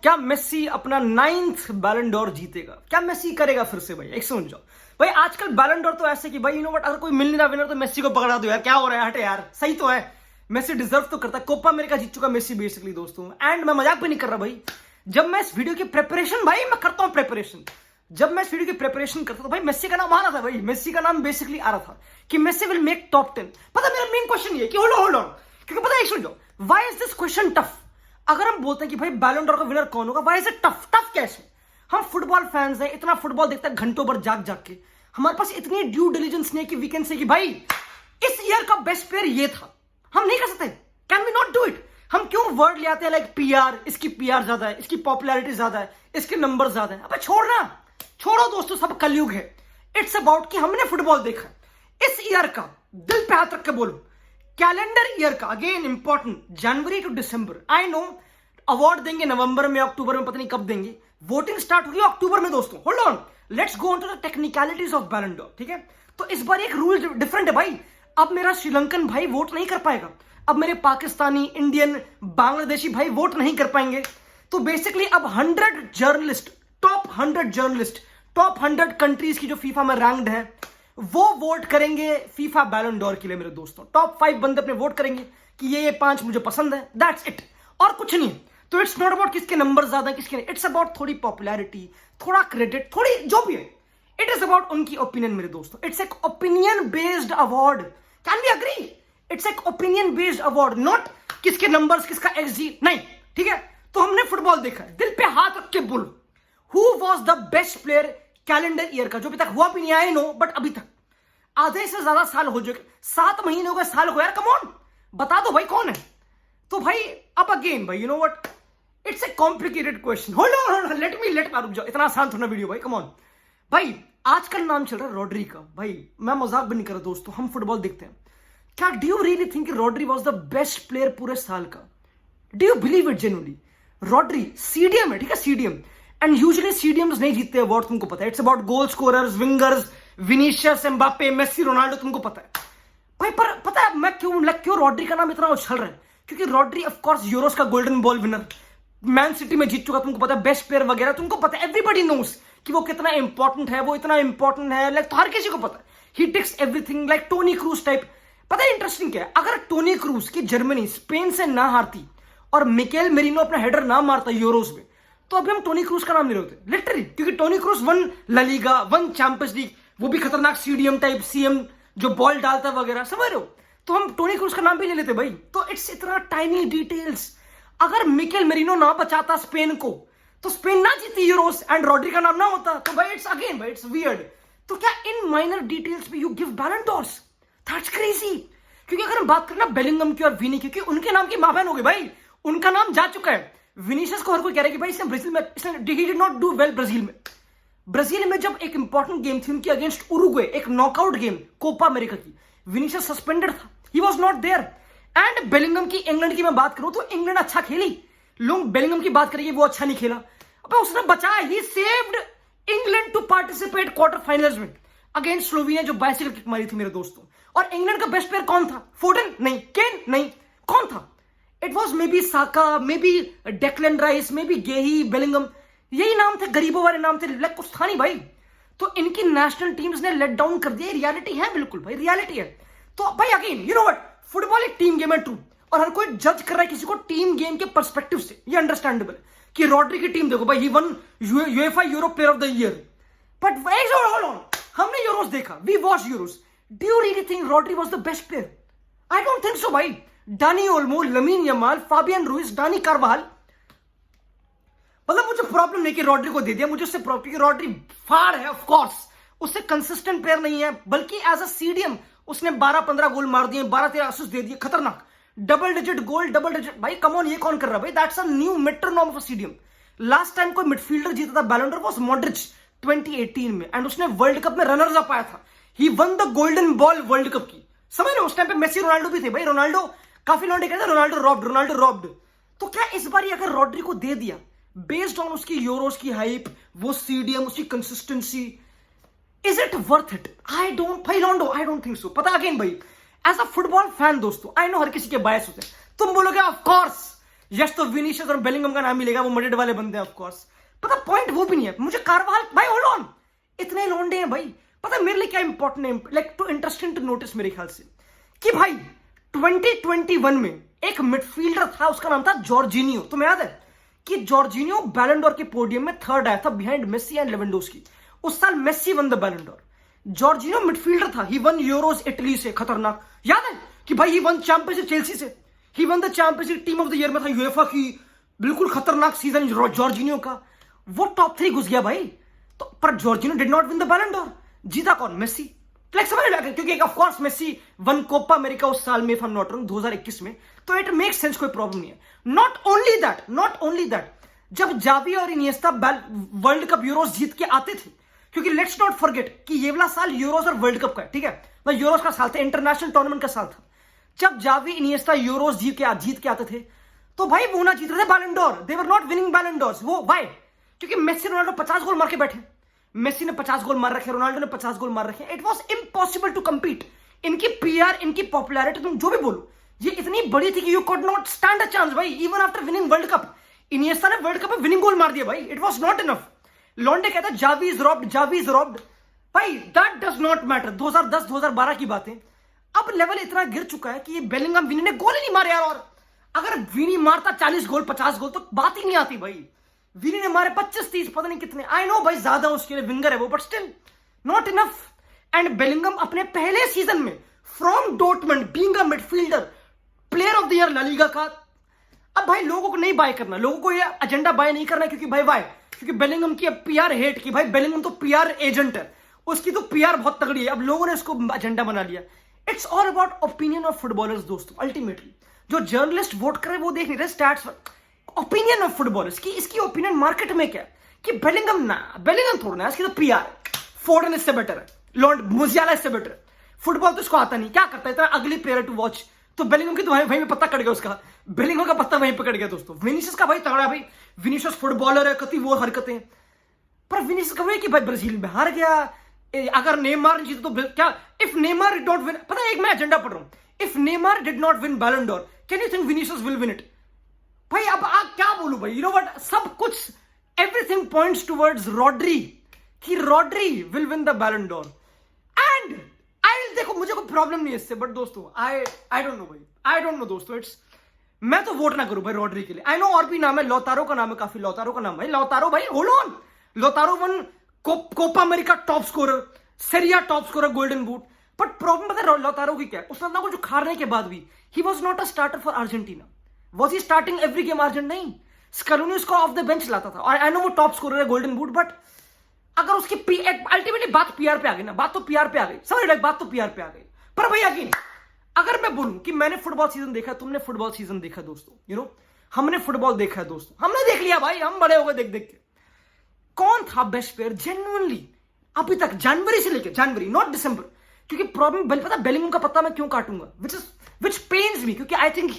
क्या मेसी अपना 9th बैलन डोर जीतेगा? क्या मेसी करेगा फिर से? भाई एक सुन जाओ भाई, आजकल बैलन डोर तो ऐसे कि भाई बट अगर कोई मिल नहीं रहा विनर तो मेसी को पकड़ा दो यार, क्या हो रहा है? हटे यार, सही तो है, मेसी डिजर्व तो करता है। कोपा अमेरिका जीत चुका मेसी बेसिकली दोस्तों, एंड मैं मजाक भी नहीं कर रहा भाई। जब मैं इस वीडियो की प्रिपरेशन, भाई मैं करता हूं प्रिपरेशन, जब मैं इस वीडियो की प्रिपरेशन करता तो भाई मेसी का नाम आ रहा था, भाई मेसी का नाम बेसिकली आ रहा था कि मेसी विल मेक टॉप 10। पता मेरा मेन क्वेश्चन ये कि होल्ड ऑन, क्योंकि पता है सुन जाओ, why is this question tough? अगर हम बोलते हैं कि भाई बैलन डोर का विनर कौन होगा, why is it tough? Tough कैसे? हम फुटबॉल फैंस हैं, इतना फुटबॉल देखते हैं घंटों भर जाग जाग के, हमारे पास इतनी ड्यू डिलीजेंस नहीं है कि वी कैन से कि भाई इस ईयर का बेस्ट प्लेयर ये था। हम नहीं कर सकते, can we not do it? हम क्यों वर्ड ले आते हैं लाइक पीआर, इसकी पीआर ज्यादा है, इसकी पॉपुलैरिटी ज्यादा है, इसके नंबर ज्यादा है। अबे छोड़ो दोस्तों, सब कलयुग है। इट्स अबाउट कि हमने फुटबॉल देखा इस ईयर का, दिल पे हाथ रख के बोलो, कैलेंडर ईयर का, अगेन इंपॉर्टेंट, जनवरी टू दिसंबर। आई नो अवार्ड देंगे नवंबर में, अक्टूबर में, पता नहीं कब देंगे, वोटिंग स्टार्ट होगी अक्टूबर में दोस्तों। Hold on, let's go on to the technicalities of Ballon d'Or, ठीक है? तो इस बार एक रूल डिफरेंट है भाई। अब मेरा श्रीलंकन भाई वोट नहीं कर पाएगा, अब मेरे पाकिस्तानी, इंडियन, बांग्लादेशी भाई वोट नहीं कर पाएंगे। तो बेसिकली अब 100 journalist, top 100 journalist, top 100 countries की जो फीफा में रैंक्ड है, वो वोट करेंगे फीफा बैलन डोर के लिए मेरे दोस्तों। टॉप 5 बंदे अपने वोट करेंगे कि ये 5 मुझे पसंद है, दैट्स इट, और कुछ नहीं। तो इट्स नॉट अबाउट किसके नंबर ज्यादा है किसके नहीं, इट्स अबाउट थोड़ी पॉपुलैरिटी, थोड़ा क्रेडिट, थोड़ी जो भी है, इट इज अबाउट उनकी ओपिनियन मेरे दोस्तों। इट्स एक opinion based award, can we agree? It's एक ओपिनियन बेस्ड अवार्ड, नॉट किसके नंबर्स, किसका एक्सजी, नहीं, ठीक है? तो हमने फुटबॉल देखा है, दिल पे हाथ रख के बोलो, who was the best player calendar year का, जो अभी तक हुआ भी नहीं, आई नो, बट अभी तक आधे से ज्यादा साल हो चुके, 7 महीने हो गए, साल हो यार, कम ऑन, बता दो भाई कौन है। तो भाई अब अगेन भाई, you know what, it's a complicated question. Hold on, let me रुक जाओ, इतना आसान थोड़ा वीडियो भाई, कम ऑन भाई। आजकल नाम चल रहा है रॉड्री का, भाई मैं मजाक भी नहीं कर रहा दोस्तों, हम फुटबॉल देखते हैं। क्या do you really think Rodri was the best player पूरे साल का? Do you believe it genuinely? Rodri CDM है, ठीक है, सीडीएम, एंड यूजुअली सीडीएम्स नहीं जीतते अवार्ड, तुमको पता है। It's about goal scorers, wingers, Vinicius, Mbappe, Messi, Ronaldo, तुमको पता है भाई। पर पता है मैं क्यों रॉड्री का नाम इतना उछल रहा है? क्योंकि रॉड्री ऑफ कोर्स यूरोस का golden ball winner, man city में जीत चुका, तुमको पता है, बेस्ट प्लेयर वगैरह, तुमको पता है, एवरीबॉडी नोस कि वो कितना इंपॉर्टेंट है, वो इतना इंपॉर्टेंट है, लाइक तो हर किसी को पता है, he ticks everything, like Toni Kroos type. पता है इंटरेस्टिंग क्या है, अगर टोनी क्रूज की जर्मनी स्पेन से ना हारती और मिकेल मेरिनो अपना हेडर ना मारता यूरोस में, तो अभी हम टोनी क्रूज का नाम नहीं लेते लिटरली, क्योंकि Toni Kroos won La Liga, won Champions League, वो भी खतरनाक सीडीएम टाइप, सीएम जो बॉल डालता वगैरह, समझ रहे हो? तो हम टोनी क्रूज का नाम भी ले लेते भाई। तो इट्स इतना टाइनी डिटेल्स। अगर मिकेल मेरिनो ना बचाता स्पेन को, तो स्पेन ना जीती यूरोस एंड रॉड्री का नाम ना होता, तो भाई इट्स अगेन भाई, इट्स वियर्ड। तो क्या इन माइनर डिटेल्स पे यू गिव बैलन डोर्स? That's crazy. क्योंकि अगर हम बात करना बेलिंगम की और विनी की, क्योंकि उनके नाम की मां बहन हो गई भाई, उनका नाम जा चुका है। विनीशियस को हर कोई कह रहा है कि भाई इसने ब्राजील में, इसने he did not do well Brazil में। ब्राजील में जब एक इंपॉर्टेंट गेम थी उनकी अगेंस्ट उरुग्वे, एक नॉकआउट गेम कोपा अमेरिका की, विनीशियस सस्पेंडेड था, he was not there. And Bellingham की, इंग्लैंड की मैं बात करूं तो इंग्लैंड अच्छा खेली, लोग बेलिंगम की बात करेंगे वो अच्छा नहीं खेला, अबे उसने बचाया, he saved England to participate quarter finals में अगेंस्ट स्लोवेनिया, जो बाइसिकल किक मारी थी मेरे दोस्तों। और इंग्लैंड का बेस्ट प्लेयर कौन था? फोर्डन नहीं, केन नहीं, कौन था? It was maybe Saka, maybe Declan Rice, maybe Guehi, Bellingham, यही नाम थे, गरीबों वाले नाम थे, लाइक कुछ था नहीं भाई। तो इनकी नेशनल टीम्स ने लेट डाउन कर दिया, रियलिटी है, बिल्कुल भाई रियलिटी है। तो भाई again you know what, football एक टीम गेम है, ट्रू, और हर कोई जज कर रहा है किसी को टीम गेम के पर्सपेक्टिव से, ये अंडरस्टैंडेबल कि रॉड्री की टीम देखो भाई, he won UEFA Europe player of the year, but hold on, हमने यूरोस देखा, we watch Euros, do you really think Rodri was the best player? I don't think so भाई। Dani Olmo, Lamine Yamal, Fabian Ruiz, Dani Carvajal, मतलब मुझे problem नहीं कि Rodri को दे दिया, मुझे उससे प्रॉब्लम कि रॉड्री फाड़ है, ऑफ कोर्स उससे कंसिस्टेंट प्लेयर नहीं है, बल्कि एज अ सीडीएम उसने 12-15 गोल मार दिए, 12-13 असिस्ट दे दिए, खतरनाक, double digit goal, double digit, भाई कम ऑन, ये कौन कर रहा है भाई? That's a new metronome of a CDM. Last time कोई मिडफील्डर जीता था बैलन डोर वाज मॉड्रिच 2018 में, एंड उसने वर्ल्ड कप में रनर्स अप आया था, he won the golden ball world cup की, समझ रहे हो? उस टाइम पे मेसी, रोनाल्डो भी थे भाई, रोनाल्डो काफी लौंडे कहते हैं रोनाल्डो रॉब्ड। तो क्या इस बार अगर रॉड्री को दे दिया बेस्ड ऑन उसकी यूरोस की हाइप, वो सीडीएम, उसकी consistency, is it worth it? I don't think सो। पता अगेन भाई, एज अ फुटबॉल फैन दोस्तों, आई नो हर किसी के बायस होते हैं, तुम बोलोगे ऑफ कोर्स यस तो विनीशियस और बेलिंगम का नाम मिलेगा, वो मड्रिड वाले बंदे हैं ऑफ कोर्स। पता पॉइंट वो भी नहीं है मुझे। कारवाल भाई होल्ड ऑन, इतने लौंडे हैं भाई। पता मेरे लिए क्या इंपॉर्टेंट है, like to interesting to notice मेरे ख्याल से, कि भाई 2021 में एक मिडफील्डर था, उसका नाम था जॉर्जिनियो। तुम्हें याद है कि जॉर्जिनियो बैलन डोर के पोडियम में थर्ड आया था बिहाइंड मेसी एंड लेवेंडोस्की। उस साल Messi won the Ballon d'Or, Jorginho midfielder था। ही वन यूरोज इटली से, खतरनाक। याद है कि भाई ही वन चैंपियनशिप चेल्सी से, he won the championship team of the year में था यूएफा की। बिल्कुल खतरनाक सीजन जॉर्जिनियो का, वो टॉप 3 घुस गया भाई। तो पर Jorginho did not win the Ballon d'Or. जीता कौन? मेसी। लाइक समझ रहे, क्योंकि of course Messi won Copa America उस साल में, if I am not wrong 2021 में, तो इट मेक्स सेंस, कोई प्रॉब्लम नहीं है। नॉट ओनली दैट, जब जावी और इनिएस्टा वर्ल्ड कप यूरोस जीत के आते थे, क्योंकि लेट्स नॉट फॉरगेट कि ये वाला साल यूरोस और वर्ल्ड कप का है, ठीक है, वह यूरोस का साल था, इंटरनेशनल टूर्नामेंट का साल था। जब जावी इनिएस्टा यूरोस जीत के आते थे, तो भाई वो ना जीत रहे थे बैलन door. They were not winning बैलन डोर्स। वो व्हाई? क्योंकि मेसी रोनाल्डो 50 गोल मार के बैठे। मेसी ने 50 गोल मार रखे, रोनाल्डो ने 50 गोल मार रखे। It was impossible to compete. इनकी पीआर, इनकी पॉपुलैरिटी, तुम जो भी बोलो, ये इतनी बड़ी थी कि you could not stand a chance भाई, even after winning world cup. Iniesta ने वर्ल्ड कप में विनिंग गोल मार दिया भाई। It was not enough. लॉन्डे कहता है जावी इज रॉब्ड। भाई दैट डज नॉट मैटर। 2010-2012 की बातें। अब लेवल इतना गिर चुका है कि ये बेलिंगम, विनी ने गोल ही नहीं मारे यार। और अगर विनी मारता 40 गोल 50 गोल तो बात ही नहीं आती भाई। विनी ने मारे 25-30, पता नहीं कितने। आई नो भाई ज्यादा उसके लिए विंगर है वो, but still not enough. And Bellingham अपने पहले सीजन में from Dortmund being a midfielder, player of the year La Liga का। अब भाई लोगों को नहीं बाय करना, लोगों को ये एजेंडा बाय नहीं करना, क्योंकि भाई वाई, क्योंकि बेलिंगम की पीआर हेट की। भाई बेलिंगम तो पीआर एजेंट है, उसकी तो पीआर बहुत तगड़ी है। अब लोगों ने इसको एजेंडा बना लिया। It's all about opinion of footballers दोस्तों। अल्टीमेटली जो जर्नलिस्ट वोट करे वो देख नहीं रहे स्टैट्स पर। ओपिनियन ऑफ फुटबॉलर्स की, इसकी ओपिनियन मार्केट में क्या कि बेलिंगम थोड़ा ना, इसकी तो पीआर। फोर्डन इससे बेटर है, लॉन्ड मुजियाला इससे बेटर है। फुटबॉल तो इसको आता नहीं, क्या करता है, इतना अगली प्लेयर टू वॉच। तो बेलिंगम की तो वहीं में पत्ता कट गया उसका। बेलिंगम का पत्ता वहीं पकड़ गया दोस्तों। विनीशियस का भाई तगड़ा, भाई विनीशियस फुटबॉलर है, कति वो हरकतें। पर विनीशियस का वही कि भाई ब्राजील में हार गया। अगर नेमार जीते तो क्या? If Neymar did not win, पता है एक मैं एजेंडा पढ़ रहा हूं, if Neymar did not win Ballon door, can you think Vinicius will win it? भाई अब क्या बोलूं भाई, यू नो व्हाट, सब कुछ एवरीथिंग पॉइंट्स टुवर्ड्स रॉड्री, कि Rodri will win the Ballon door. And I देखो, मुझे कोई प्रॉब्लम नहीं है इससे, बट दोस्तों आई डोंट नो भाई, आई डोंट नो दोस्तों। इट्स, मैं तो वोट ना करूं भाई रॉड्री के लिए। आई नो और भी नाम है, लौतारो का नाम है, काफी लौतारो का नाम है। लौतारो भाई hold on, Lautaro won Copa America top scorer, Serie A top scorer, golden boot. But problem पता है लौतारो की क्या है? उसने अपना कुछ हारने के बाद भी he was not a starter for Argentina. Was he starting every game urgent? नहीं, स्कैलोनी उसको ऑफ द बेंच लाता था। और आई नो वो टॉप स्कोरर है, गोल्डन बूट, बट अगर उसकी अल्टीमेटली बात पीआर पे आ गई ना, बात तो पीआर पे आ गई, समझ रहे, बात तो पीआर पे आ गई। पर भाई अगेन, अगर मैं बोलूं कि मैंने फुटबॉल सीजन देखा, तुमने फुटबॉल सीजन देखा दोस्तों, यू नो हमने फुटबॉल देखा है दोस्तों, हमने देख लिया भाई, हम बड़े हो गए देख देख के। कौन था बेस्ट प्लेयर जेन्युइनली अभी तक, जनवरी से लेकर, जनवरी नॉट दिसंबर? क्योंकि प्रॉब्लम पता, बेलिंगम का पत्ता मैं क्यों काटूंगा, विच पेन्स मी, क्योंकि आई think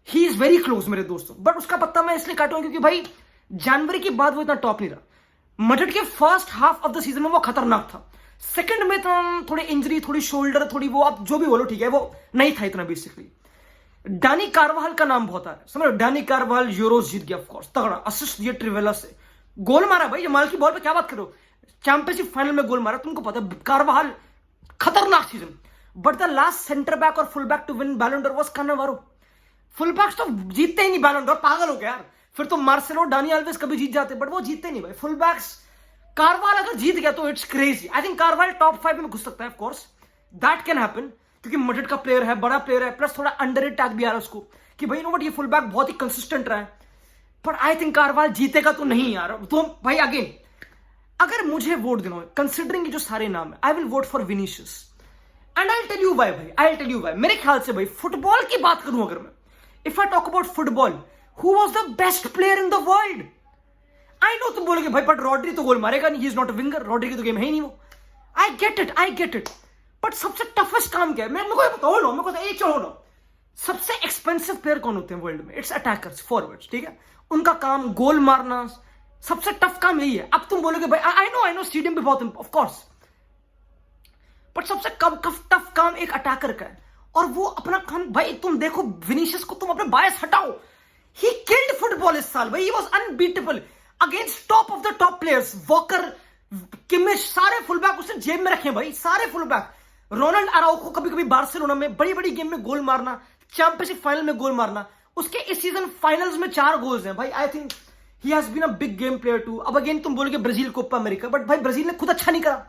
he is very close मेरे दोस्तों। बट उसका पत्ता मैं इसलिए काटूंगा क्योंकि भाई जनवरी के बाद वो इतना टॉप नहीं रहा। मड्रिड के first half of the season में वो खतरनाक था, सेकंड में तो थोड़ी इंजरी, थोड़ी शोल्डर, थोड़ी वो, आप जो भी बोलो ठीक है, वो नहीं था इतना बेसिकली। डानी कार्वाहल का नाम बहुत आ रहा है, समझ, डानी कार्वाहल यूरोस जीत गया, ऑफ कोर्स तगड़ा असिस्ट दिया ट्रिवेला से, गोल मारा भाई, जमाल की बॉल पे क्या बात करो, चैंपियनशिप फाइनल में गोल मारा, तुमको पता है कार्वाहल खतरनाक season. But the last centre back और full back to win Ballon d'Or was Cannavaro. Full backs तो जीतते ही नहीं बैलन डोर, पागल हो गया यार। फिर तो मार्सेलो, डानी अल्वेज कभी जीत जाते, बट वो जीतते नहीं भाई फुल बैक्स। कार्वाल अगर जीत गया तो it's crazy. I think Carvajal top 5 में घुस सकता है, of course that can happen, क्योंकि मड्रिड का प्लेयर है, बड़ा प्लेयर है, प्लस थोड़ा अंडररेटेड टैग भी आ रहा है उसको कि भाई नो बट ये फुल बैक बहुत ही कंसिस्टेंट रहा है। बट आई थिंक कार्वाल जीतेगा तो नहीं यार। तो भाई अगेन, अगर मुझे वोट देना हो, कंसिडरिंग जो सारे नाम है, I will vote for Vinicius. And I tell you why भाई, आई टेल यू व्हाई। मेरे ख्याल से भाई फुटबॉल की बात करूं अगर मैं, if I talk about football, who was the best player in the world? I know तुम बोलोगे भाई बट रॉड्री तो गोल मारेगा नहीं, he is not a winger, Rodri की तो गेम है ही नहीं वो। आई गेट इट, बट सबसे टफेस्ट काम क्या है? मेरे को बताओ ना, मेरे को एक छोड़ो, सबसे एक्सपेंसिव प्लेयर कौन होते हैं वर्ल्ड में? इट्स अटैकर्स, फॉरवर्ड्स, ठीक है, उनका काम गोल मारना, सबसे टफ काम यही है। अब तुम बोलोगे भाई आई नो स्टेडियम भी बहुत, ऑफ कोर्स, बट सबसे टफ काम एक अटैकर का है, और वो अपना काम, भाई तुम देखो विनीशियस को, तुम अपने बायस हटाओ, ही किल्ड फुटबॉल इस साल भाई, he was unbeatable against top of the top players. Walker, Kimmich, सारे फुल बैक उसने जेब में रखे भाई, सारे फुल बैक। रोनाल्ड अराउखो कभी कभी बार्सिलोना में बड़ी बड़ी गेम में गोल मारना, चैंपियनशिप फाइनल में गोल मारना, उसके इस सीजन फाइनल्स में 4 गोल्स हैं भाई। I think he has been a big game player too. अब अगेन तुम बोलोगे ब्राजील कोपा अमेरिका, बट भाई ब्राजील ने खुद अच्छा नहीं करा।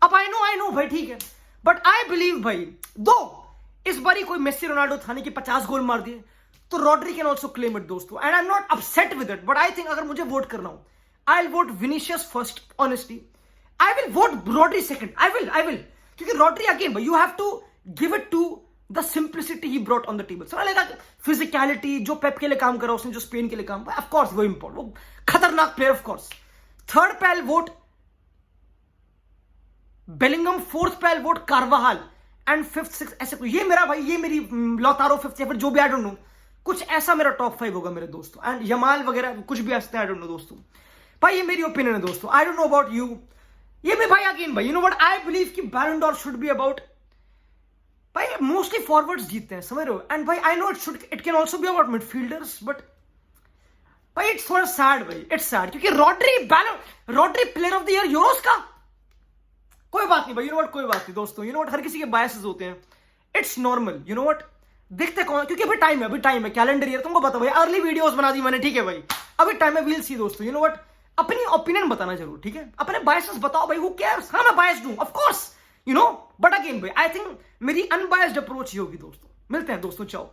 अब आई नो भाई ठीक है, बट आई बिलीव भाई दो इस बारी कोई मेसी रोनाल्डो था नहीं कि 50 गोल मार दिए, तो Rodri can also claim it दोस्तों, and I am not upset with it. But I think अगर मुझे वोट करना हो, I will vote Vinicius first, honestly I will vote Rodri second, I will, क्योंकि रॉड्री अगेन भाई you have to give it to the simplicity he brought on the table. समझ लेगा physicality, जो पेप के लिए काम करा उसने, जो स्पेन के लिए काम, ऑफ कोर्स वो इंपॉर्टेंट, वो खतरनाक प्लेयर ऑफ कोर्स। थर्ड पे आई वोट बेलिंगम, फोर्थ पे I vote Carvajal, and fifth six ऐसे कोई, ये मेरा भाई, ये मेरी लौतारो फिफ्थ या फिर जो भी, आई डोंट नो, कुछ ऐसा मेरा टॉप 5 होगा मेरे दोस्तों। एंड यमाल वगैरह कुछ भी ऐसा, आई डोंट नो दोस्तों, भाई ये मेरी ओपिनियन है दोस्तों। I don't know about you, ये मैं भाई अगेन भाई you know what, I believe कि बैलन डॉर शुड बी अबाउट, भाई मोस्टली फॉरवर्ड्स जीतते हैं, समझ रहे हो। एंड भाई I know it can also be about midfielders, but भाई इट्स थोड़ा सैड भाई, इट्स सैड, क्योंकि Rodri player of the year Euros का, कोई बात नहीं भाई, यू नो व्हाट, कोई बात नहीं दोस्तों, यू नो व्हाट, हर किसी के बायसेस होते हैं, it's normal, you know what. देखते कौन, क्योंकि अभी टाइम है, कैलेंडर ईयर, तुमको पता भाई, अर्ली वीडियोस बना दी मैंने, ठीक है भाई, अभी टाइम है, वील सी दोस्तों, यू नो व्हाट, अपनी ओपिनियन बताना जरूर, ठीक है, अपने बायसेस बताओ भाई, हु केयर्स, हाँ मैं बायस्ड हूं of course, you know, but again भाई आई थिंक मेरी अनबायस्ड अप्रोच ही होगी दोस्तों। मिलते हैं दोस्तों, चाओ।